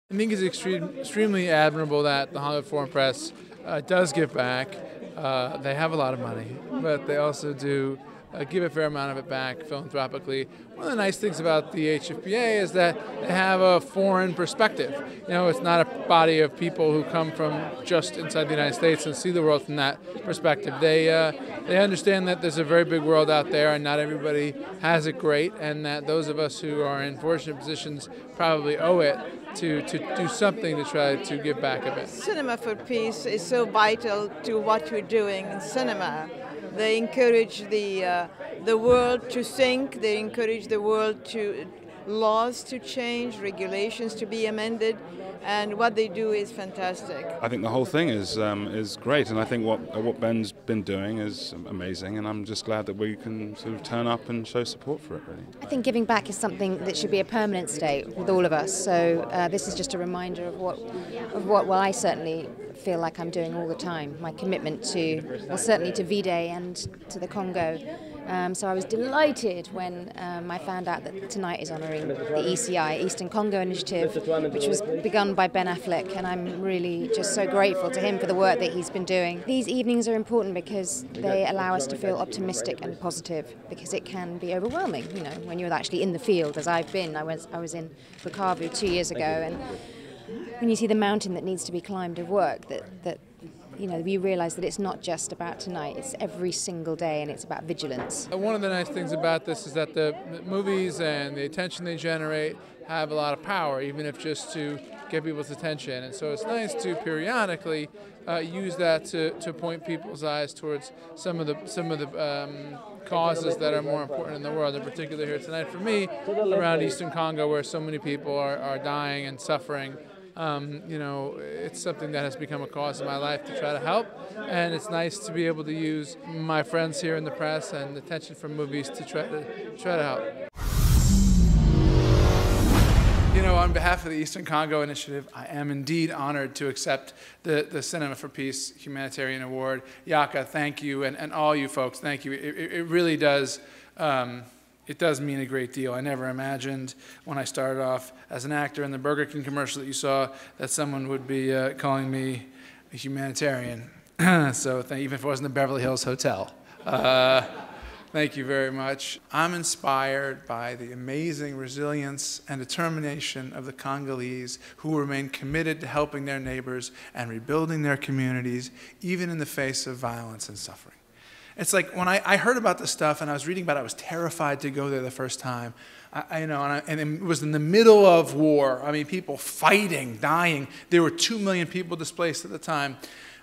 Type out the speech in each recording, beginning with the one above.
I think it's extremely admirable that the Hollywood Foreign Press does give back. They have a lot of money, but they also do give a fair amount of it back philanthropically. One of the nice things about the HFPA is that they have a foreign perspective. You know, it's not a body of people who come from just inside the United States and see the world from that perspective. They understand that there's a very big world out there and not everybody has it great, and that those of us who are in fortunate positions probably owe it to do something to try to give back a bit. Cinema for Peace is so vital to what we're doing in cinema. They encourage the world to think, they encourage the world to laws to change, regulations to be amended, and what they do is fantastic. I think the whole thing is great, and I think what Ben's been doing is amazing, and I'm just glad that we can sort of turn up and show support for it, really. I think giving back is something that should be a permanent state with all of us, so this is just a reminder of what I certainly feel like I'm doing all the time, my commitment to, well, certainly to V-Day and to the Congo. So I was delighted when I found out that tonight is honouring the ECI, Eastern Congo Initiative, which was begun by Ben Affleck, and I'm really just so grateful to him for the work that he's been doing. These evenings are important because they allow us to feel optimistic and positive, because it can be overwhelming, you know, when you're actually in the field, as I've been. I was in Bukavu 2 years ago, and when you see the mountain that needs to be climbed of work, that you know, we realise that it's not just about tonight, it's every single day, and it's about vigilance. One of the nice things about this is that the movies and the attention they generate have a lot of power, even if just to get people's attention. And so it's nice to periodically use that to point people's eyes towards some of the causes that are more important in the world, in particular here tonight for me, around Eastern Congo, where so many people are dying and suffering. You know, it's something that has become a cause in my life to try to help, and it's nice to be able to use my friends here in the press and attention from movies to try to help. You know, on behalf of the Eastern Congo Initiative, I am indeed honored to accept the Cinema for Peace Humanitarian Award. Yaka, thank you, and all you folks, thank you. It really does. It does mean a great deal. I never imagined when I started off as an actor in the Burger King commercial that you saw that someone would be calling me a humanitarian. So even if it wasn't the Beverly Hills Hotel. Thank you very much. I'm inspired by the amazing resilience and determination of the Congolese, who remain committed to helping their neighbors and rebuilding their communities, even in the face of violence and suffering. It's like when I heard about this stuff and I was reading about it, I was terrified to go there the first time. And it was in the middle of war. I mean, people fighting, dying. There were 2 million people displaced at the time.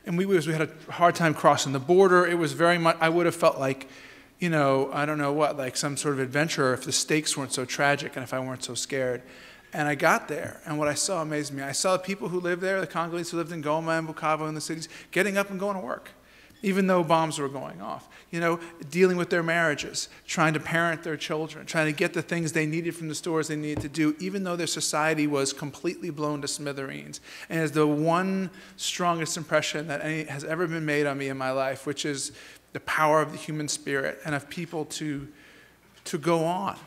And we had a hard time crossing the border. It was very much, I would have felt like, you know, I don't know what, like some sort of adventurer if the stakes weren't so tragic and if I weren't so scared. And I got there, and what I saw amazed me. I saw the people who lived there, the Congolese who lived in Goma and Bukavu in the cities, getting up and going to work, even though bombs were going off, you know, dealing with their marriages, trying to parent their children, trying to get the things they needed from the stores they needed to do, even though their society was completely blown to smithereens. And it's the one strongest impression that has ever been made on me in my life, which is the power of the human spirit and of people to go on.